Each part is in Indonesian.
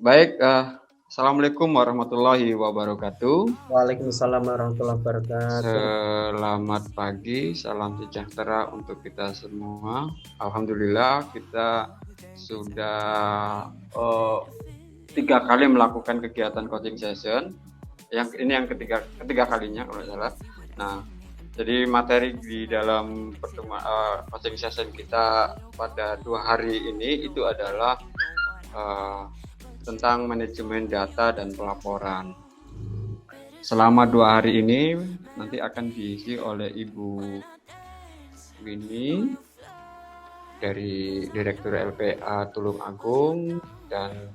Baik, Assalamualaikum warahmatullahi wabarakatuh. Waalaikumsalam warahmatullahi wabarakatuh. Selamat pagi, salam sejahtera untuk kita semua. Alhamdulillah kita sudah 3 kali melakukan kegiatan coaching session. Yang ketiga kalinya kalau salah. Nah, jadi materi di dalam pertemuan coaching session kita pada 2 hari ini itu adalah tentang manajemen data dan pelaporan. Selama 2 hari ini nanti akan diisi oleh Ibu Winnie dari Direktur LPA Tulung Agung dan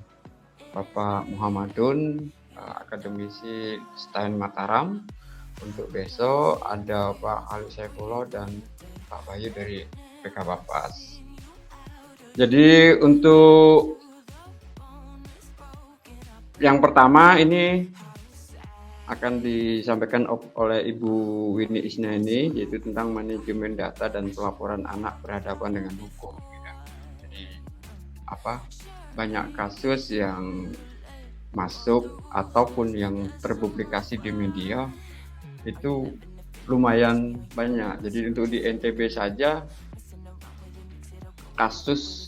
Bapak Muhammadun, akademisi STAN Mataram. Untuk besok ada Pak Ali Saifullah dan Pak Bayu dari PK Bapas. Jadi untuk yang pertama ini akan disampaikan oleh Ibu Winnie Isnaini, yaitu tentang manajemen data dan pelaporan anak berhadapan dengan hukum. Jadi banyak kasus yang masuk ataupun yang terpublikasi di media itu lumayan banyak. Jadi untuk di NTB saja kasus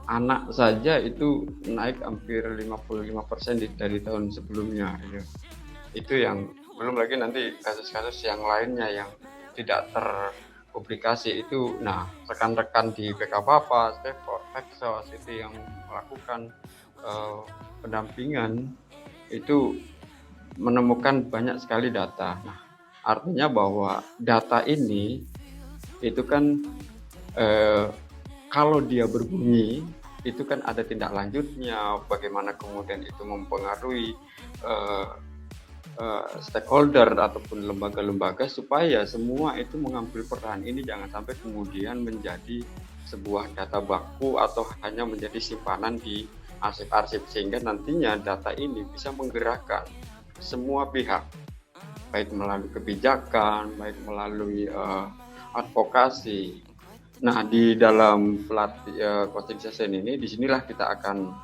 anak saja itu naik hampir 55% dari tahun sebelumnya. Itu yang belum lagi nanti kasus-kasus yang lainnya yang tidak terpublikasi itu. Nah, rekan-rekan di PK Bapas, Peksos itu yang melakukan pendampingan itu menemukan banyak sekali data. Nah, artinya bahwa data ini itu kan kalau dia berbunyi itu kan ada tindak lanjutnya, bagaimana kemudian itu mempengaruhi stakeholder ataupun lembaga-lembaga supaya semua itu mengambil peran. Ini jangan sampai kemudian menjadi sebuah data baku atau hanya menjadi simpanan di arsip-arsip, sehingga nantinya data ini bisa menggerakkan semua pihak, baik melalui kebijakan, baik melalui advokasi. Nah, di dalam coaching session ini, disinilah kita akan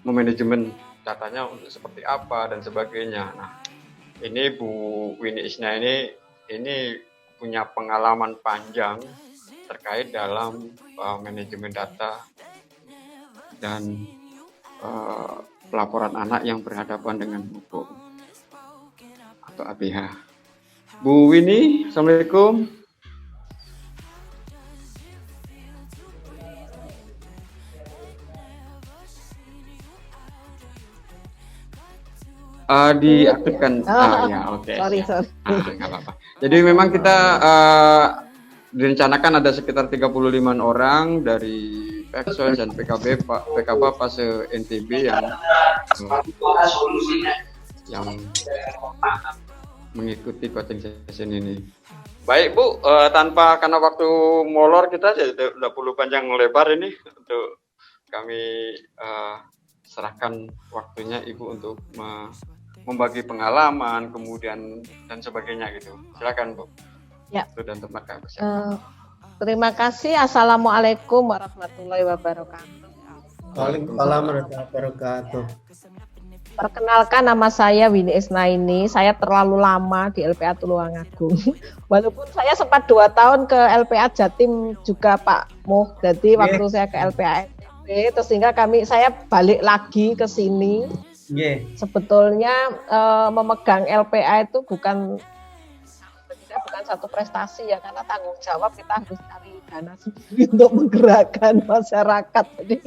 memanajemen datanya untuk seperti apa dan sebagainya. Nah, ini Bu Winnie Isna ini punya pengalaman panjang terkait dalam manajemen data dan pelaporan anak yang berhadapan dengan hukum atau APH. Bu Winnie, Assalamualaikum. Diaktifkan. Ya, oke. Sorry. Nggak apa-apa. Jadi memang kita direncanakan ada sekitar 35 orang dari Peksos dan PKB Bapas NTB yang mengikuti coaching session ini. Baik Bu, karena waktu molor kita sudah perlu panjang lebar ini, untuk kami serahkan waktunya Ibu untuk membagi pengalaman kemudian dan sebagainya gitu. Silakan Bu. Ya. Dan tempat kami. Terima kasih. Assalamualaikum warahmatullahi wabarakatuh. Waalaikumsalam warahmatullahi wabarakatuh. Perkenalkan, nama saya Winnie Isnaini. Saya terlalu lama di LPA Tulung Agung. Walaupun saya sempat 2 tahun ke LPA Jatim juga Pak Muh. Jadi waktu saya ke LPA NTB, terus sehingga saya balik lagi ke sini. Sebetulnya memegang LPA itu bukan satu prestasi ya, karena tanggung jawab, kita harus cari dana sendiri untuk menggerakkan masyarakat. Jadi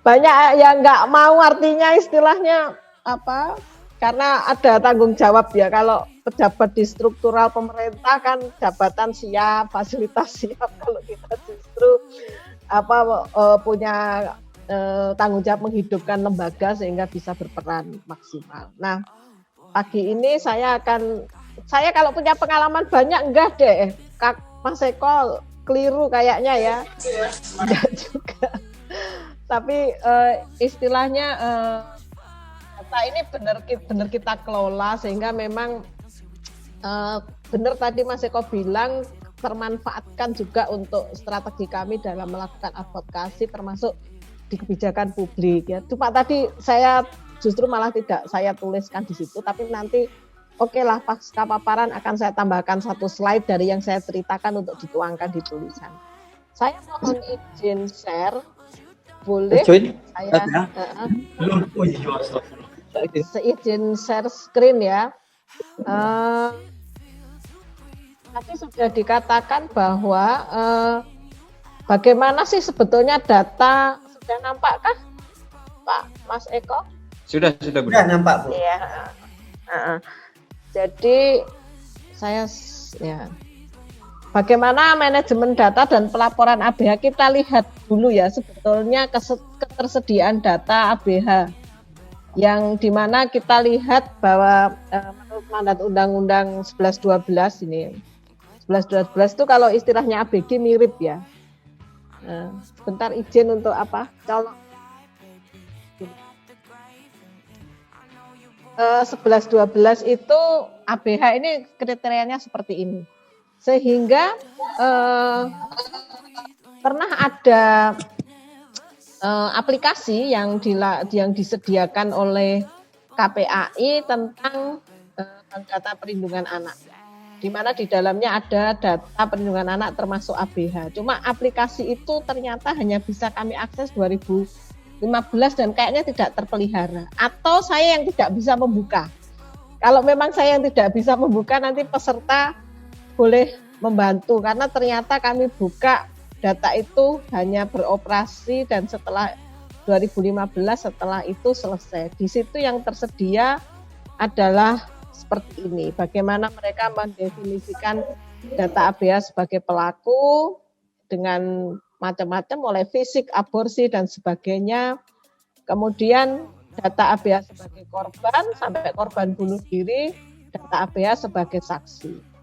banyak yang nggak mau, artinya istilahnya karena ada tanggung jawab ya. Kalau pejabat di struktural pemerintah kan jabatan siap, fasilitas siap. Kalau kita justru punya tanggung jawab menghidupkan lembaga sehingga bisa berperan maksimal. Nah, pagi ini saya kalau punya pengalaman banyak enggak deh, Mas Eko keliru kayaknya ya. Enggak juga. Tapi istilahnya data ini benar kita kelola sehingga memang benar tadi Mas Eko bilang, termanfaatkan juga untuk strategi kami dalam melakukan advokasi, termasuk di kebijakan publik ya. Cuma tadi saya justru malah tidak saya tuliskan di situ, tapi nanti oke lah pasca paparan akan saya tambahkan satu slide dari yang saya ceritakan untuk dituangkan di tulisan. Saya mohon izin share, boleh saya belum. Oh iya, seizin share screen ya. Tadi sudah dikatakan bahwa bagaimana sih sebetulnya data, sudah nampakkah Pak Mas Eko? Sudah Bu. Sudah nampak, Bu. Iya. Jadi saya ya bagaimana manajemen data dan pelaporan ABH, kita lihat dulu ya sebetulnya ketersediaan data ABH yang dimana kita lihat bahwa menurut mandat Undang-Undang 11.12 ini 11.12 itu kalau istilahnya ABG mirip ya. Sebentar izin untuk apa? Colok. 11.12 itu ABH ini kriterianya seperti ini. Sehingga pernah ada aplikasi yang disediakan oleh KPAI tentang data perlindungan anak, di mana di dalamnya ada data perlindungan anak termasuk ABH. Cuma aplikasi itu ternyata hanya bisa kami akses 2015 dan kayaknya tidak terpelihara. Atau saya yang tidak bisa membuka. Kalau memang saya yang tidak bisa membuka, nanti peserta boleh membantu, karena ternyata kami buka data itu hanya beroperasi dan setelah 2015 setelah itu selesai. Di situ yang tersedia adalah seperti ini. Bagaimana mereka mendefinisikan data ABH sebagai pelaku dengan macam-macam, mulai fisik, aborsi dan sebagainya. Kemudian data ABH sebagai korban sampai korban bunuh diri, data ABH sebagai saksi.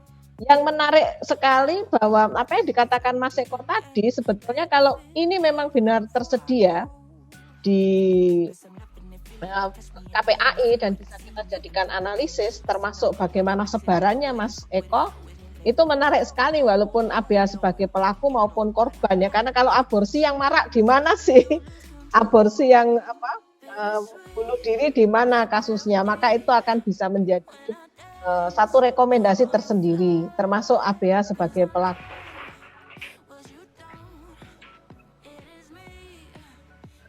Yang menarik sekali bahwa apa yang dikatakan Mas Eko tadi, sebetulnya kalau ini memang benar tersedia di KPAI dan bisa kita jadikan analisis termasuk bagaimana sebarannya Mas Eko, itu menarik sekali walaupun ABH sebagai pelaku maupun korban ya, karena kalau aborsi yang marak di mana sih? Aborsi yang bunuh diri di mana kasusnya? Maka itu akan bisa menjadi satu rekomendasi tersendiri, termasuk ABH sebagai pelaku.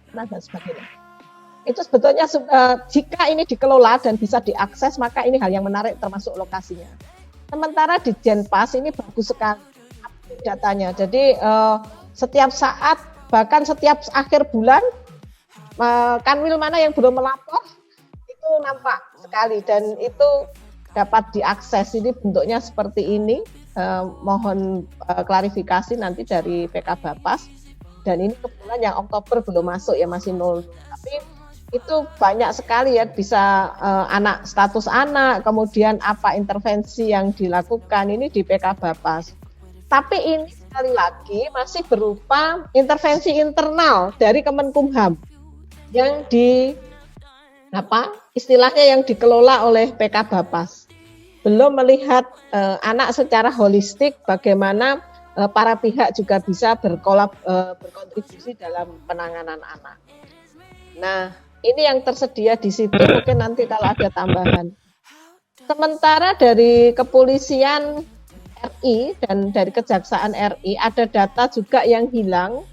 Nah, dan sebagainya. Itu sebetulnya jika ini dikelola dan bisa diakses, maka ini hal yang menarik termasuk lokasinya. Sementara di Jenpas ini bagus sekali datanya. Jadi setiap saat, bahkan setiap akhir bulan, kanwil mana yang belum melapor itu nampak sekali dan itu dapat diakses. Ini bentuknya seperti ini. Mohon klarifikasi nanti dari PK Bapas. Dan ini kebetulan yang Oktober belum masuk ya, masih 0. Tapi itu banyak sekali ya, bisa anak, status anak, kemudian apa intervensi yang dilakukan ini di PK Bapas. Tapi ini sekali lagi masih berupa intervensi internal dari Kemenkumham yang istilahnya yang dikelola oleh PK Bapas. Belum melihat anak secara holistik, bagaimana para pihak juga bisa berkontribusi dalam penanganan anak. Nah, ini yang tersedia di situ, mungkin nanti kalau ada tambahan. Sementara dari Kepolisian RI dan dari Kejaksaan RI ada data juga yang hilang,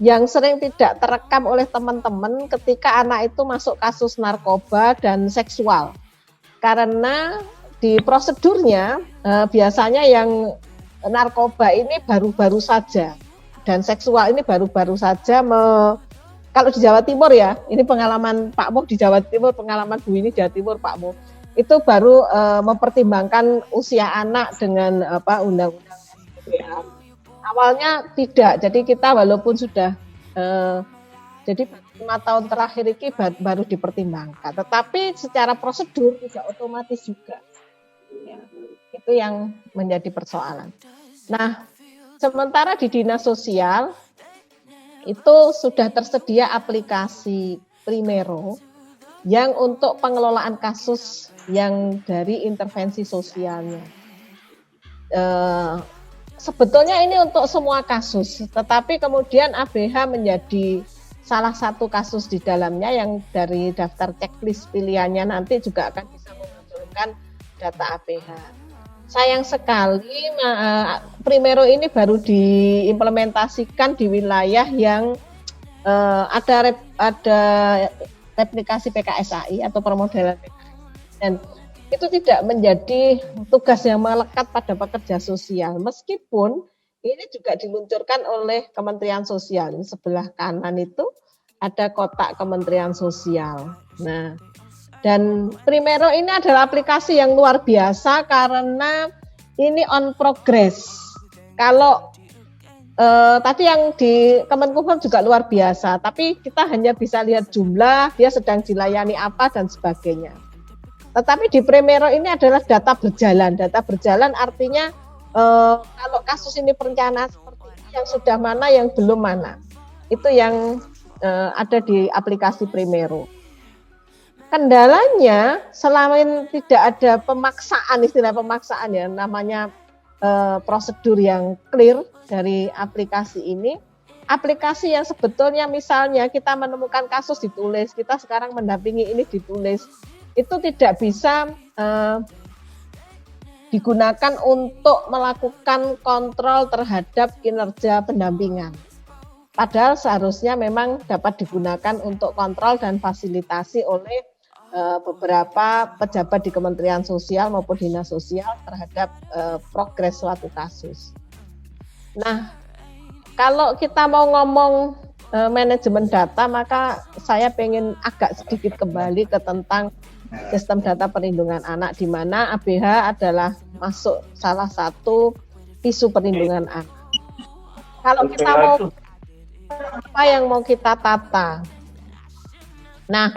yang sering tidak terekam oleh teman-teman ketika anak itu masuk kasus narkoba dan seksual. Karena di prosedurnya biasanya yang narkoba ini baru-baru saja dan seksual ini baru-baru saja. Kalau di Jawa Timur ya, ini pengalaman Pak Mo di Jawa Timur, pengalaman Bu ini Jawa Timur Pak Mo, itu baru mempertimbangkan usia anak dengan undang-undang SPA. Awalnya tidak, jadi kita walaupun sudah jadi 5 tahun terakhir ini baru dipertimbangkan, tetapi secara prosedur tidak otomatis juga. Ya, itu yang menjadi persoalan. Nah, sementara di Dinas Sosial itu sudah tersedia aplikasi Primero yang untuk pengelolaan kasus yang dari intervensi sosialnya. Sebetulnya ini untuk semua kasus, tetapi kemudian ABH menjadi salah satu kasus di dalamnya yang dari daftar checklist pilihannya nanti juga akan bisa memunculkan data APH. Sayang sekali Primero ini baru diimplementasikan di wilayah yang ada replikasi PKSAI atau permodelan PKSAI, dan itu tidak menjadi tugas yang melekat pada pekerja sosial, meskipun ini juga diluncurkan oleh Kementerian Sosial. Ini sebelah kanan itu ada kotak Kementerian Sosial. Nah, dan Primero ini adalah aplikasi yang luar biasa karena ini on progress. Kalau tadi yang di Kemenkumham juga luar biasa, tapi kita hanya bisa lihat jumlah, dia sedang dilayani apa dan sebagainya. Tetapi di Primero ini adalah data berjalan. Data berjalan artinya kalau kasus ini perencanaan seperti ini, yang sudah mana, yang belum mana. Itu yang ada di aplikasi Primero. Kendalanya selain tidak ada pemaksaan, istilah pemaksaan ya, namanya prosedur yang clear dari aplikasi ini. Aplikasi yang sebetulnya misalnya kita menemukan kasus ditulis, kita sekarang mendampingi ini ditulis, itu tidak bisa digunakan untuk melakukan kontrol terhadap kinerja pendampingan. Padahal seharusnya memang dapat digunakan untuk kontrol dan fasilitasi oleh beberapa pejabat di Kementerian Sosial maupun Dinas Sosial terhadap progres suatu kasus. Nah, kalau kita mau ngomong manajemen data, maka saya pengen agak sedikit kembali ke tentang sistem data perlindungan anak, di mana ABH adalah masuk salah satu isu perlindungan anak. Kalau kita mau apa yang mau kita tata. Nah,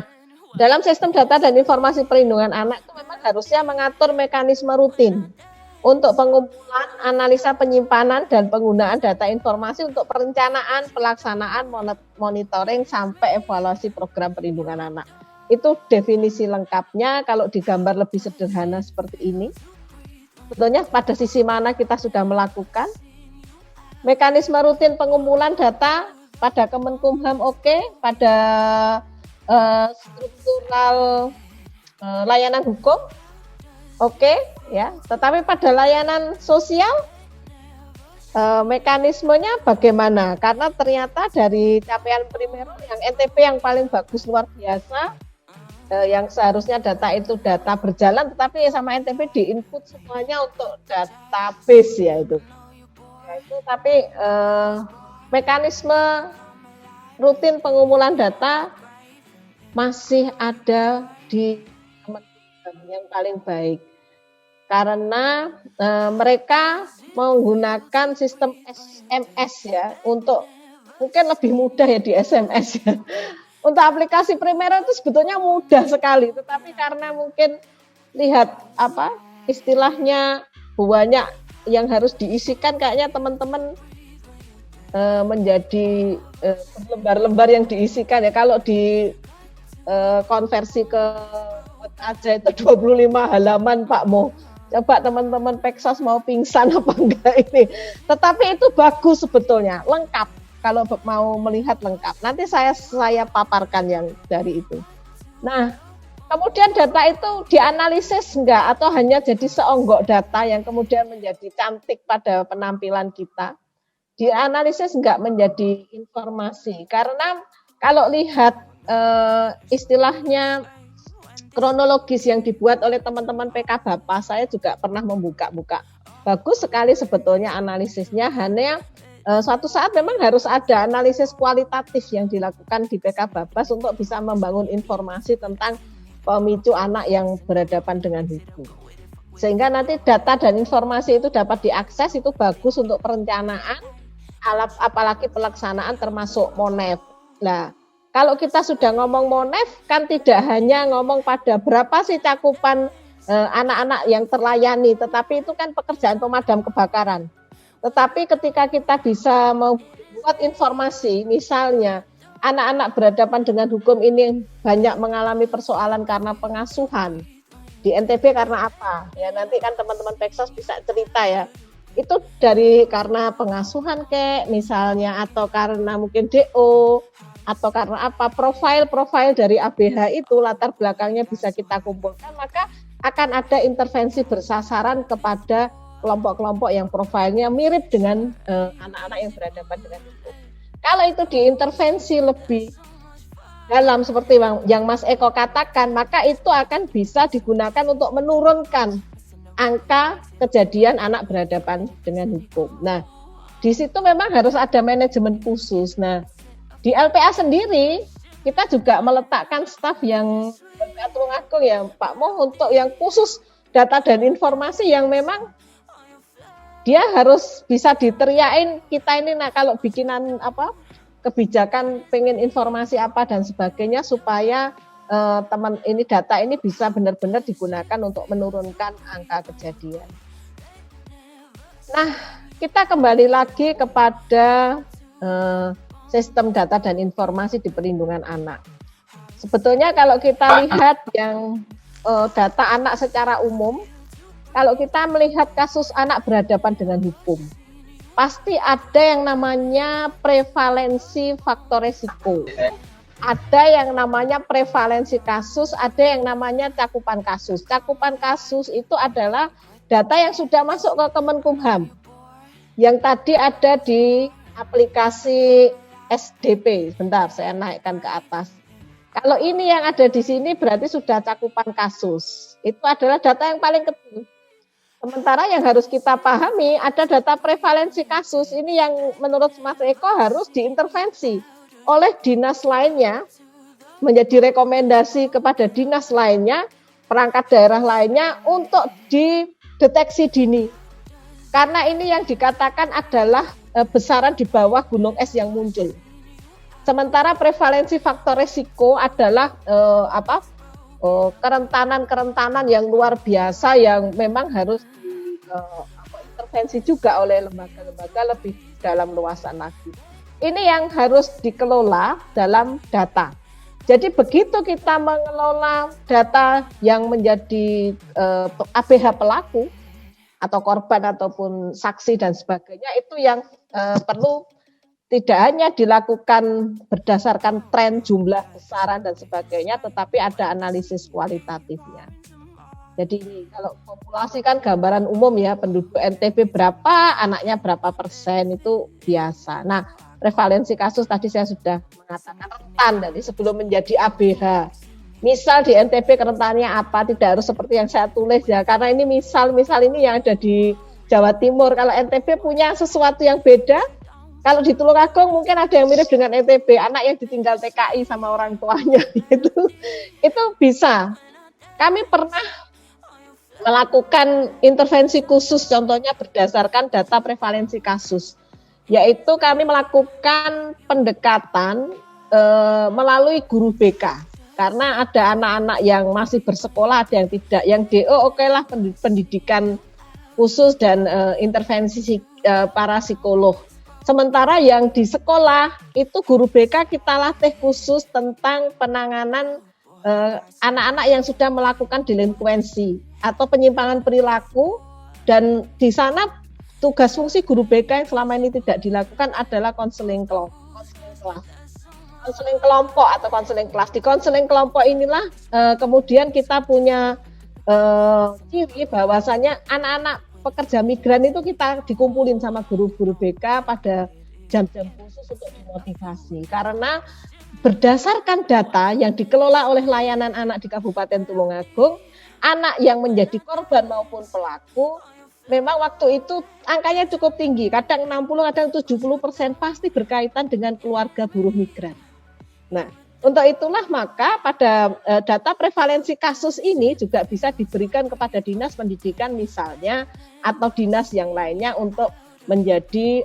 dalam sistem data dan informasi perlindungan anak itu memang harusnya mengatur mekanisme rutin untuk pengumpulan, analisa, penyimpanan, dan penggunaan data informasi untuk perencanaan, pelaksanaan, monitoring, sampai evaluasi program perlindungan anak. Itu definisi lengkapnya. Kalau digambar lebih sederhana seperti ini, sebetulnya pada sisi mana kita sudah melakukan. Mekanisme rutin pengumpulan data pada Kemenkumham oke, pada struktural layanan hukum oke, ya. Tetapi pada layanan sosial mekanismenya bagaimana? Karena ternyata dari capaian Primero yang NTP yang paling bagus luar biasa, yang seharusnya data itu data berjalan, tetapi sama NTP di-input semuanya untuk database ya itu. Tapi mekanisme rutin pengumpulan data masih ada di Kemenkumham yang paling baik. Karena mereka menggunakan sistem SMS ya, untuk mungkin lebih mudah ya di SMS ya. Untuk aplikasi Primero itu sebetulnya mudah sekali, tetapi karena mungkin lihat apa istilahnya banyak yang harus diisikan, kayaknya teman-teman menjadi lembar-lembar yang diisikan ya. Kalau di konversi ke Word aja itu 25 halaman Pak Mo. Coba teman-teman Peksos mau pingsan apa enggak ini. Tetapi itu bagus sebetulnya, lengkap. Kalau mau melihat lengkap, nanti saya paparkan yang dari itu. Nah, kemudian data itu dianalisis enggak, atau hanya jadi seonggok data yang kemudian menjadi cantik pada penampilan kita. Dianalisis enggak menjadi informasi. Karena kalau lihat istilahnya kronologis yang dibuat oleh teman-teman PK Bapa, saya juga pernah membuka-buka. Bagus sekali sebetulnya analisisnya, hanya suatu saat memang harus ada analisis kualitatif yang dilakukan di PK Babas untuk bisa membangun informasi tentang pemicu anak yang berhadapan dengan hukum. Sehingga nanti data dan informasi itu dapat diakses, itu bagus untuk perencanaan, apalagi pelaksanaan termasuk MONEF. Nah, kalau kita sudah ngomong MONEF, kan tidak hanya ngomong pada berapa sih cakupan anak-anak yang terlayani, tetapi itu kan pekerjaan pemadam kebakaran. Tetapi ketika kita bisa membuat informasi, misalnya anak-anak berhadapan dengan hukum ini banyak mengalami persoalan karena pengasuhan, di NTB karena apa? Ya nanti kan teman-teman Peksos bisa cerita ya. Itu dari karena pengasuhan misalnya, atau karena mungkin DO, atau karena apa profil dari ABH itu latar belakangnya bisa kita kumpulkan, maka akan ada intervensi bersasaran kepada kelompok-kelompok yang profilnya mirip dengan anak-anak yang berhadapan dengan hukum. Kalau itu diintervensi lebih dalam seperti yang Mas Eko katakan, maka itu akan bisa digunakan untuk menurunkan angka kejadian anak berhadapan dengan hukum. Nah, di situ memang harus ada manajemen khusus. Nah, di LPA sendiri kita juga meletakkan staf yang LPA Tulungagung ya Pak Moh untuk yang khusus data dan informasi yang memang dia harus bisa diteriakin kita ini. Nah, kalau bikinan kebijakan pengen informasi apa dan sebagainya supaya teman ini data ini bisa benar-benar digunakan untuk menurunkan angka kejadian. Nah, kita kembali lagi kepada sistem data dan informasi di perlindungan anak. Sebetulnya kalau kita lihat yang data anak secara umum, kalau kita melihat kasus anak berhadapan dengan hukum, pasti ada yang namanya prevalensi faktor resiko. Ada yang namanya prevalensi kasus, ada yang namanya cakupan kasus. Cakupan kasus itu adalah data yang sudah masuk ke Kemenkumham. Yang tadi ada di aplikasi SDP. Bentar, saya naikkan ke atas. Kalau ini yang ada di sini berarti sudah cakupan kasus. Itu adalah data yang paling kecil. Sementara yang harus kita pahami ada data prevalensi kasus. Ini yang menurut Mas Eko harus diintervensi oleh dinas lainnya, menjadi rekomendasi kepada dinas lainnya, perangkat daerah lainnya untuk dideteksi dini. Karena ini yang dikatakan adalah besaran di bawah gunung es yang muncul. Sementara prevalensi faktor risiko adalah kerentanan yang luar biasa yang memang harus intervensi juga oleh lembaga-lembaga lebih dalam luasan lagi. Ini yang harus dikelola dalam data. Jadi begitu kita mengelola data yang menjadi ABH pelaku atau korban ataupun saksi dan sebagainya, itu yang perlu tidak hanya dilakukan berdasarkan tren jumlah besaran dan sebagainya, tetapi ada analisis kualitatifnya. Jadi ini kalau populasi kan gambaran umum ya, penduduk NTB berapa, anaknya berapa persen, itu biasa. Nah, prevalensi kasus tadi saya sudah mengatakan rentan dari sebelum menjadi ABH. Misal di NTB kerentanannya apa, tidak harus seperti yang saya tulis ya, karena ini misal ini yang ada di Jawa Timur. Kalau NTB punya sesuatu yang beda, kalau di Tulungagung mungkin ada yang mirip dengan NTB, anak yang ditinggal TKI sama orang tuanya itu bisa. Kami pernah melakukan intervensi khusus, contohnya berdasarkan data prevalensi kasus, yaitu kami melakukan pendekatan melalui guru BK. Karena ada anak-anak yang masih bersekolah, ada yang tidak, yang DO okelah pendidikan khusus dan intervensi para psikolog. Sementara yang di sekolah itu guru BK kita latih khusus tentang penanganan anak-anak yang sudah melakukan delinkuensi atau penyimpangan perilaku, dan di sana tugas fungsi guru BK yang selama ini tidak dilakukan adalah konseling kelompok. Konseling kelompok atau konseling kelas. Di konseling kelompok inilah kemudian kita punya ciri bahwasanya anak-anak pekerja migran itu kita dikumpulin sama guru-guru BK pada jam-jam khusus untuk dimotivasi. Karena berdasarkan data yang dikelola oleh layanan anak di Kabupaten Tulungagung, anak yang menjadi korban maupun pelaku memang waktu itu angkanya cukup tinggi, kadang 60, kadang 70% pasti berkaitan dengan keluarga buruh migran. Nah, untuk itulah maka pada data prevalensi kasus ini juga bisa diberikan kepada dinas pendidikan misalnya atau dinas yang lainnya untuk menjadi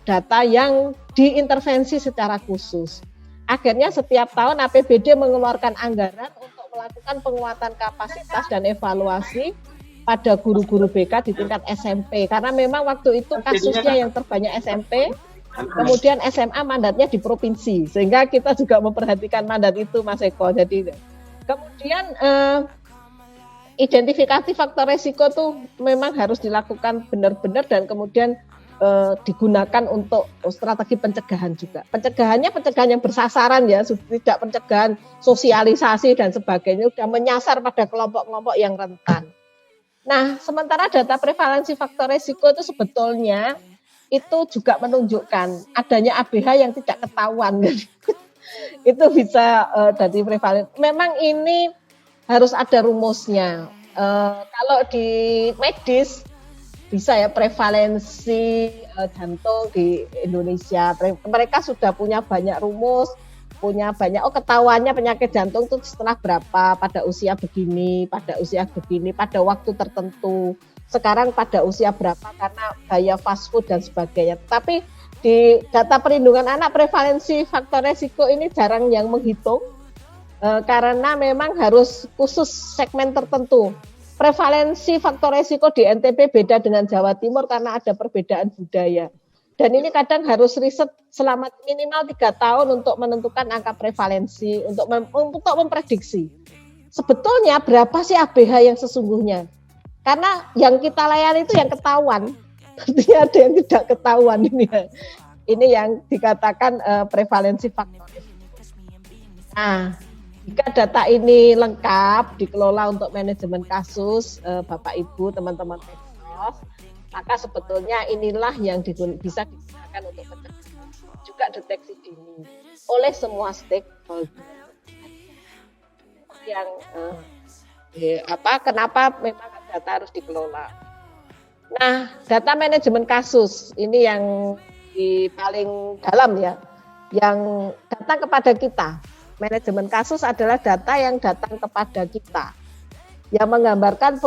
data yang diintervensi secara khusus. Akhirnya setiap tahun APBD mengeluarkan anggaran untuk melakukan penguatan kapasitas dan evaluasi pada guru-guru BK di tingkat SMP. Karena memang waktu itu kasusnya yang terbanyak SMP, kemudian SMA mandatnya di provinsi. Sehingga kita juga memperhatikan mandat itu, Mas Eko. Jadi kemudian identifikasi faktor resiko tuh memang harus dilakukan benar-benar, dan kemudian digunakan untuk strategi pencegahan juga. Pencegahannya pencegahan yang bersasaran ya, tidak pencegahan sosialisasi dan sebagainya, sudah menyasar pada kelompok-kelompok yang rentan. Nah, sementara data prevalensi faktor risiko itu sebetulnya itu juga menunjukkan adanya ABH yang tidak ketahuan. Itu bisa dari prevalen. Memang ini harus ada rumusnya. Kalau di medis bisa ya prevalensi jantung di Indonesia. Mereka sudah punya banyak rumus, punya banyak ketahuannya penyakit jantung itu setelah berapa, pada usia begini, pada waktu tertentu. Sekarang pada usia berapa karena gaya fast food dan sebagainya. Tapi di data perlindungan anak prevalensi faktor resiko ini jarang yang menghitung karena memang harus khusus segmen tertentu. Prevalensi faktor resiko di NTB beda dengan Jawa Timur karena ada perbedaan budaya. Dan ini kadang harus riset selama minimal 3 tahun untuk menentukan angka prevalensi, untuk memprediksi. Sebetulnya berapa sih ABH yang sesungguhnya? Karena yang kita layani itu yang ketahuan. Artinya ada yang tidak ketahuan ini. Ini yang dikatakan prevalensi faktor resiko. Nah, jika data ini lengkap dikelola untuk manajemen kasus, Bapak Ibu, teman-teman medsos, maka sebetulnya inilah yang bisa digunakan untuk pencegahan juga deteksi dini oleh semua stakeholder. Yang kenapa memang data harus dikelola? Nah, data manajemen kasus ini yang paling dalam ya, yang datang kepada kita. Manajemen kasus adalah data yang datang kepada kita, yang menggambarkan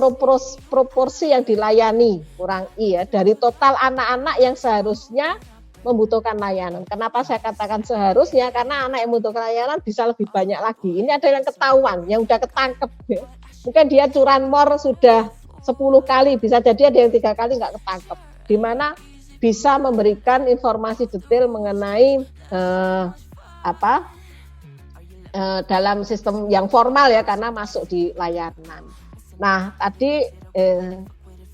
proporsi yang dilayani, kurang I ya, dari total anak-anak yang seharusnya membutuhkan layanan. Kenapa saya katakan seharusnya? Karena anak yang membutuhkan layanan bisa lebih banyak lagi. Ini ada yang ketahuan, yang udah ketangkep. Ya. Mungkin dia curanmor sudah 10 kali, bisa jadi ada yang 3 kali nggak ketangkep. Di mana bisa memberikan informasi detail mengenai dalam sistem yang formal ya, karena masuk di layanan. Nah, tadi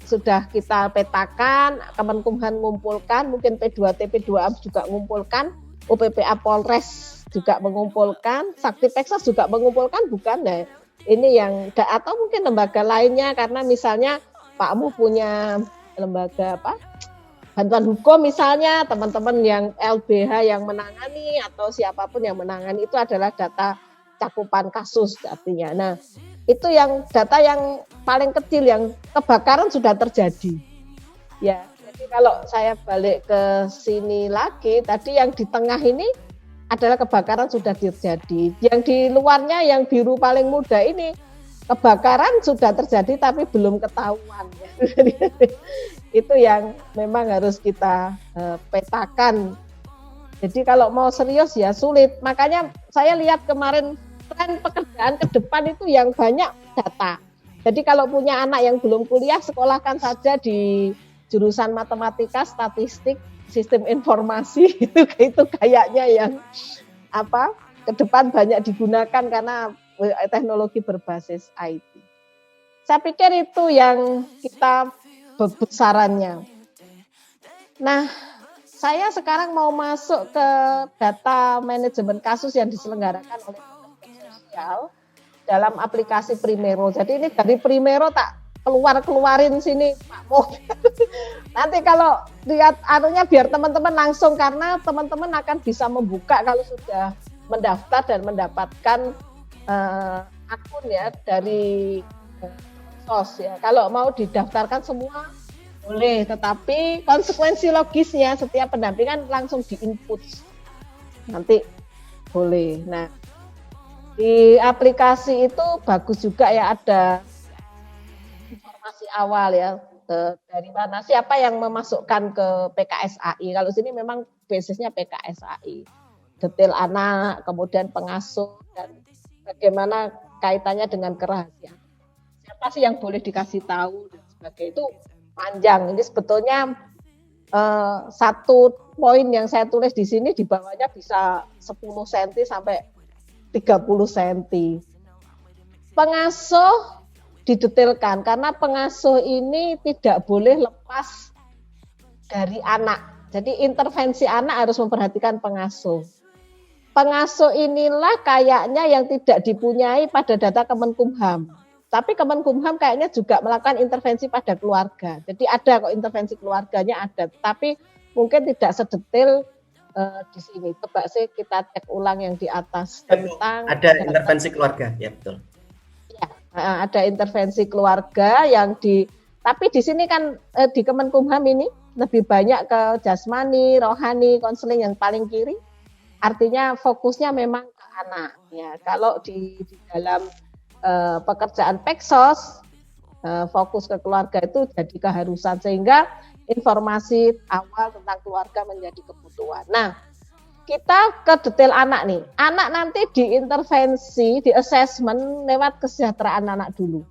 sudah kita petakan, Kemenkumham mengumpulkan, mungkin P2T, P2A juga mengumpulkan, UPPA Polres juga mengumpulkan, Sakti Peksas juga mengumpulkan, bukan ya? Ini yang, atau mungkin lembaga lainnya, karena misalnya Pak Mu punya lembaga bantuan hukum misalnya, teman-teman yang LBH yang menangani atau siapapun yang menangani itu adalah data cakupan kasus artinya. Nah, itu yang data yang paling kecil, yang kebakaran sudah terjadi. Ya, jadi kalau saya balik ke sini lagi, tadi yang di tengah ini adalah kebakaran sudah terjadi. Yang di luarnya yang biru paling muda ini kebakaran sudah terjadi tapi belum ketahuan. Itu yang memang harus kita petakan. Jadi kalau mau serius ya sulit. Makanya saya lihat kemarin tren pekerjaan ke depan itu yang banyak data. Jadi kalau punya anak yang belum kuliah, sekolahkan saja di jurusan matematika, statistik, sistem informasi. Itu kayaknya yang ke depan banyak digunakan karena teknologi berbasis IT. Saya pikir itu yang kita besarannya. Nah, saya sekarang mau masuk ke data manajemen kasus yang diselenggarakan oleh Kementerian Sosial dalam aplikasi Primero. Jadi ini dari Primero tak keluarin sini Pak Mo. Nanti kalau lihat biar teman-teman langsung, karena teman-teman akan bisa membuka kalau sudah mendaftar dan mendapatkan akun ya dari SOS ya. Kalau mau didaftarkan semua boleh, tetapi konsekuensi logisnya setiap pendampingan langsung diinput. Nanti boleh. Nah, di aplikasi itu bagus juga ya, ada informasi awal ya, dari mana siapa yang memasukkan ke PKSAI. Kalau sini memang basisnya PKSAI. Detail anak, kemudian pengasuh, dan bagaimana kaitannya dengan kerahasiaan. Siapa sih yang boleh dikasih tahu dan sebagainya, itu panjang. Ini sebetulnya satu poin yang saya tulis di sini di bawahnya bisa 10 cm sampai 30 cm. Pengasuh didetailkan karena pengasuh ini tidak boleh lepas dari anak. Jadi intervensi anak harus memperhatikan pengasuh. Pengasuh inilah kayaknya yang tidak dipunyai pada data Kemenkumham. Tapi Kemenkumham kayaknya juga melakukan intervensi pada keluarga. Jadi ada kok intervensi keluarganya ada, tapi mungkin tidak sedetail di sini. Coba sih kita cek ulang yang di atas tentang ada intervensi keluarga, ya betul. Ya, ada intervensi keluarga yang tapi di sini kan di Kemenkumham ini lebih banyak ke jasmani, rohani, konseling yang paling kiri. Artinya fokusnya memang ke anak. Ya, kalau di dalam pekerjaan Peksos fokus ke keluarga itu jadi keharusan sehingga informasi awal tentang keluarga menjadi kebutuhan. Nah, kita ke detail anak nih. Anak nanti diintervensi, di assessment lewat kesejahteraan anak dulu.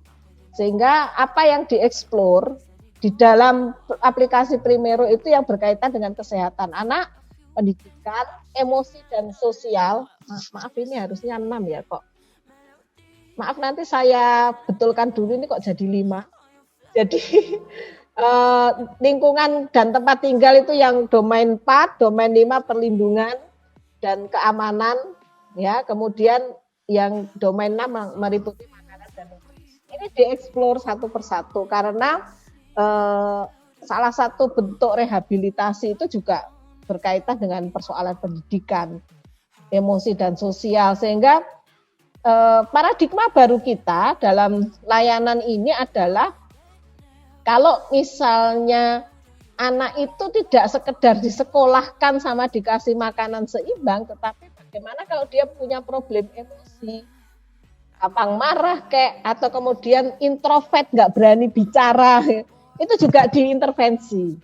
Sehingga apa yang dieksplor di dalam aplikasi Primero itu yang berkaitan dengan kesehatan anak, pendidikan, emosi dan sosial. Maaf ini harusnya 6 ya kok. Maaf nanti saya betulkan dulu ini kok jadi 5. Jadi lingkungan dan tempat tinggal itu yang domain 4, domain 5 perlindungan dan keamanan, ya. Kemudian yang domain 6 meliputi makanan dan nutrisi. Ini dieksplor satu persatu karena salah satu bentuk rehabilitasi itu juga berkaitan dengan persoalan pendidikan, emosi dan sosial, sehingga paradigma baru kita dalam layanan ini adalah kalau misalnya anak itu tidak sekedar disekolahkan sama dikasih makanan seimbang, tetapi bagaimana kalau dia punya problem emosi, gampang marah atau kemudian introvert, nggak berani bicara, itu juga diintervensi.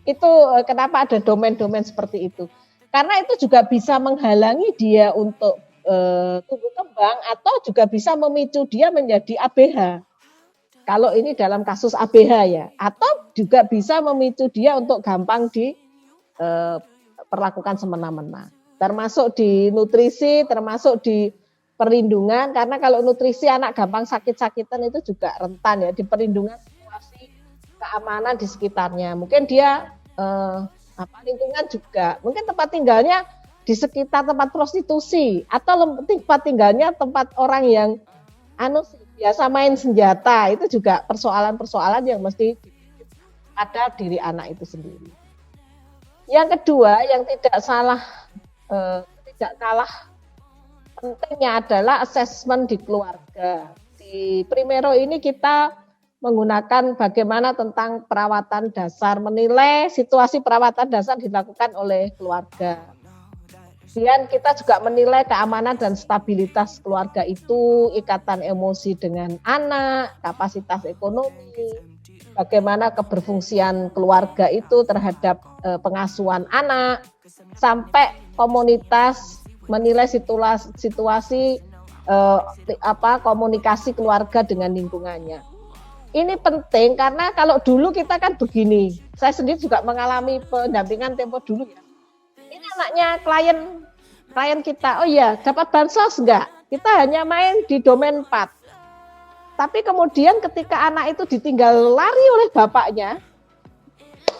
Itu kenapa ada domain-domain seperti itu. Karena itu juga bisa menghalangi dia untuk tumbuh kembang atau juga bisa memicu dia menjadi ABH. Kalau ini dalam kasus ABH ya, atau juga bisa memicu dia untuk gampang diperlakukan semena-mena. Termasuk di nutrisi, termasuk di perlindungan, karena kalau nutrisi anak gampang sakit-sakitan itu juga rentan ya, di perlindungan situasi keamanan di sekitarnya. Mungkin dia lingkungan juga, mungkin tempat tinggalnya di sekitar tempat prostitusi, atau tempat tinggalnya tempat orang yang biasa main senjata, itu juga persoalan-persoalan yang mesti ada diri anak itu sendiri. Yang kedua, yang tidak kalah pentingnya adalah asesmen di keluarga. Di Primero ini kita menggunakan bagaimana tentang perawatan dasar, menilai situasi perawatan dasar dilakukan oleh keluarga. Kemudian kita juga menilai keamanan dan stabilitas keluarga itu, ikatan emosi dengan anak, kapasitas ekonomi, bagaimana keberfungsian keluarga itu terhadap pengasuhan anak, sampai komunitas menilai situasi komunikasi keluarga dengan lingkungannya. Ini penting karena kalau dulu kita kan begini, saya sendiri juga mengalami pendampingan tempo dulu ya. Ini anaknya klien kita, oh iya dapat bansos enggak? Kita hanya main di domain 4. Tapi kemudian ketika anak itu ditinggal lari oleh bapaknya,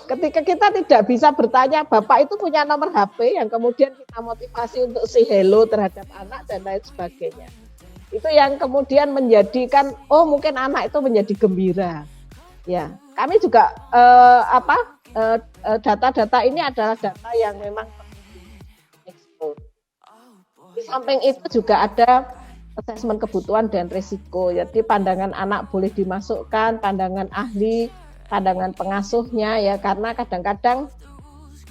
ketika kita tidak bisa bertanya, bapak itu punya nomor HP yang kemudian kita motivasi untuk say hello terhadap anak dan lain sebagainya. Itu yang kemudian menjadikan, oh mungkin anak itu menjadi gembira. Ya, kami juga data-data ini adalah data yang memang di samping itu juga ada asesmen kebutuhan dan risiko. Jadi pandangan anak boleh dimasukkan, pandangan ahli, pandangan pengasuhnya ya, karena kadang-kadang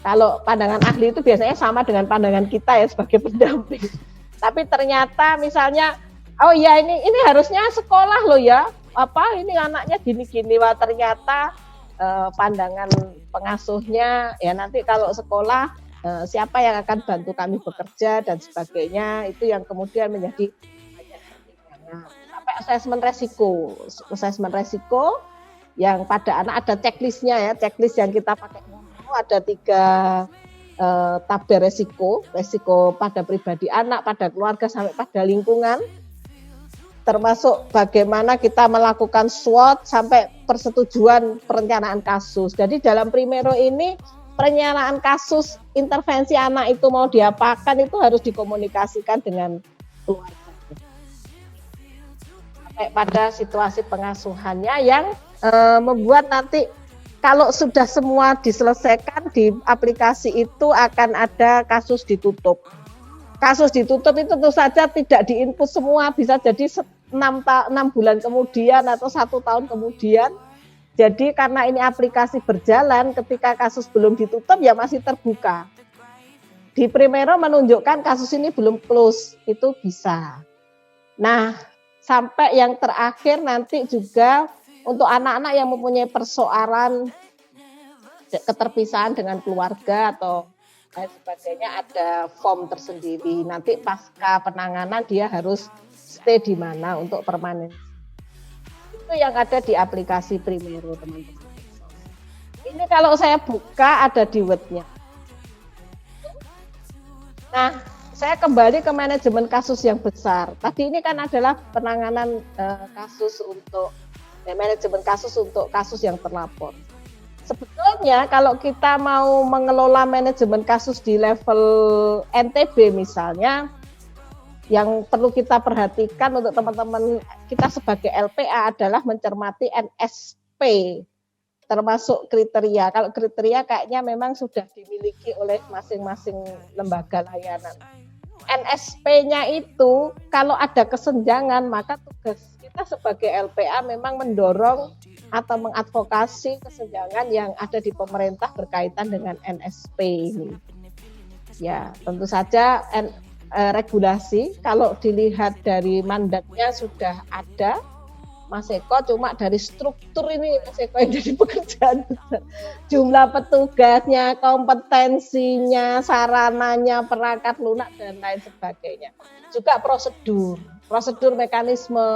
kalau pandangan ahli itu biasanya sama dengan pandangan kita ya sebagai pendamping. Tapi ternyata misalnya, oh ya ini harusnya sekolah loh ya, ini anaknya gini-gini, wah ternyata pandangan pengasuhnya ya nanti kalau sekolah siapa yang akan bantu kami bekerja dan sebagainya, itu yang kemudian menjadi banyak pertimbangan. Sampai asesmen resiko yang pada anak ada checklistnya ya, checklist yang kita pakai ada 3 tabel resiko pada pribadi anak, pada keluarga sampai pada lingkungan. termasuk bagaimana kita melakukan SWOT sampai persetujuan perencanaan kasus. Jadi dalam Primero ini perencanaan kasus intervensi anak itu mau diapakan itu harus dikomunikasikan dengan keluarga. Sampai pada situasi pengasuhannya yang membuat nanti kalau sudah semua diselesaikan di aplikasi itu akan ada kasus ditutup. Kasus ditutup itu tentu saja tidak diinput semua, bisa jadi 6 bulan kemudian atau 1 tahun kemudian. Jadi karena ini aplikasi berjalan, ketika kasus belum ditutup ya masih terbuka. Di Primero menunjukkan kasus ini belum close, itu bisa. Nah, sampai yang terakhir nanti juga untuk anak-anak yang mempunyai persoalan keterpisahan dengan keluarga atau lain sebagainya, ada form tersendiri. Nanti pasca penanganan dia harus stay di mana untuk permanen. Itu yang ada di aplikasi Primero, teman-teman. Ini kalau saya buka ada di webnya. Nah, saya kembali ke manajemen kasus yang besar. Tadi ini kan adalah penanganan kasus untuk manajemen kasus untuk kasus yang terlapor. Sebetulnya kalau kita mau mengelola manajemen kasus di level NTB misalnya, yang perlu kita perhatikan untuk teman-teman kita sebagai LPA adalah mencermati NSP, termasuk kriteria. Kalau kriteria kayaknya memang sudah dimiliki oleh masing-masing lembaga layanan. NSP-nya itu kalau ada kesenjangan maka tugas kita sebagai LPA memang mendorong atau mengadvokasi kesenjangan yang ada di pemerintah berkaitan dengan NSP ini. Ya, tentu saja regulasi kalau dilihat dari mandatnya sudah ada, Mas Eko, cuma dari struktur ini Mas Eko yang jadi pekerjaan besar. Jumlah petugasnya, kompetensinya, sarananya, perangkat lunak dan lain sebagainya. Juga prosedur mekanisme.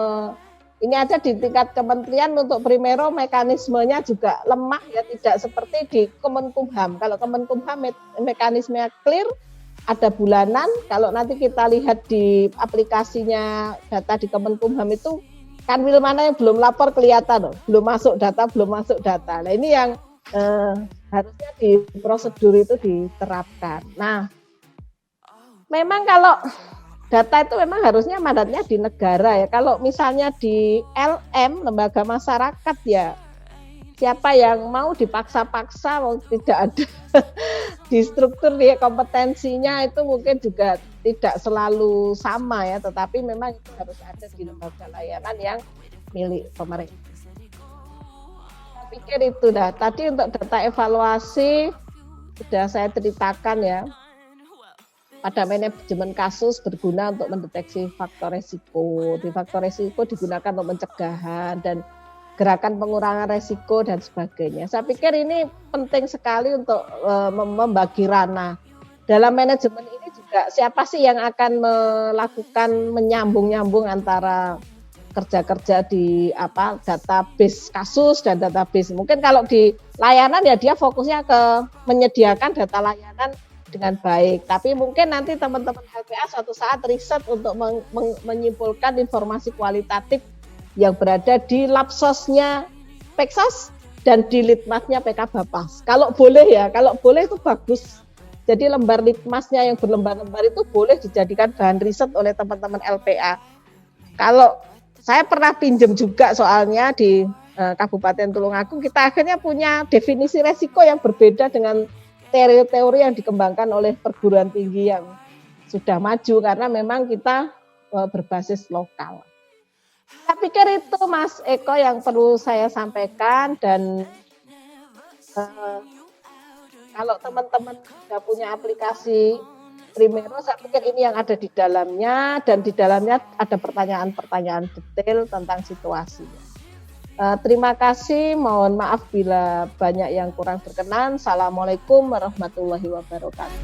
Ini ada di tingkat kementerian untuk Primero mekanismenya juga lemah ya, tidak seperti di Kemenkumham. Kalau Kemenkumham mekanismenya clear, ada bulanan. Kalau nanti kita lihat di aplikasinya data di Kemenkumham itu kanwil mana yang belum lapor kelihatan loh, belum masuk data. Nah ini yang harusnya di prosedur itu diterapkan. Nah, memang kalau data itu memang harusnya mandatnya di negara ya. Kalau misalnya di LM, lembaga masyarakat ya, siapa yang mau dipaksa-paksa mau tidak ada di struktur dia kompetensinya itu mungkin juga tidak selalu sama ya, tetapi memang itu harus ada di lembaga layanan yang milik pemerintah. Saya pikir itu dah. Tadi untuk data evaluasi sudah saya ceritakan ya. Pada manajemen kasus berguna untuk mendeteksi faktor resiko. Di faktor resiko digunakan untuk pencegahan dan gerakan pengurangan resiko dan sebagainya. Saya pikir ini penting sekali untuk membagi ranah. Dalam manajemen ini juga siapa sih yang akan melakukan menyambung-nyambung antara kerja-kerja di database kasus dan database. Mungkin kalau di layanan ya dia fokusnya ke menyediakan data layanan dengan baik. Tapi mungkin nanti teman-teman LPA suatu saat riset untuk menyimpulkan informasi kualitatif yang berada di Lapsosnya Peksas dan di Litmasnya PK Bapas. Kalau boleh itu bagus. Jadi lembar litmasnya yang berlembar-lembar itu boleh dijadikan bahan riset oleh teman-teman LPA. Kalau saya pernah pinjam juga soalnya di Kabupaten Tulungagung, kita akhirnya punya definisi resiko yang berbeda dengan teori-teori yang dikembangkan oleh perguruan tinggi yang sudah maju karena memang kita berbasis lokal. Saya pikir itu Mas Eko yang perlu saya sampaikan dan kalau teman-teman sudah punya aplikasi Primero, saya pikir ini yang ada di dalamnya dan di dalamnya ada pertanyaan-pertanyaan detail tentang situasinya. Terima kasih, mohon maaf bila banyak yang kurang berkenan. Assalamualaikum warahmatullahi wabarakatuh.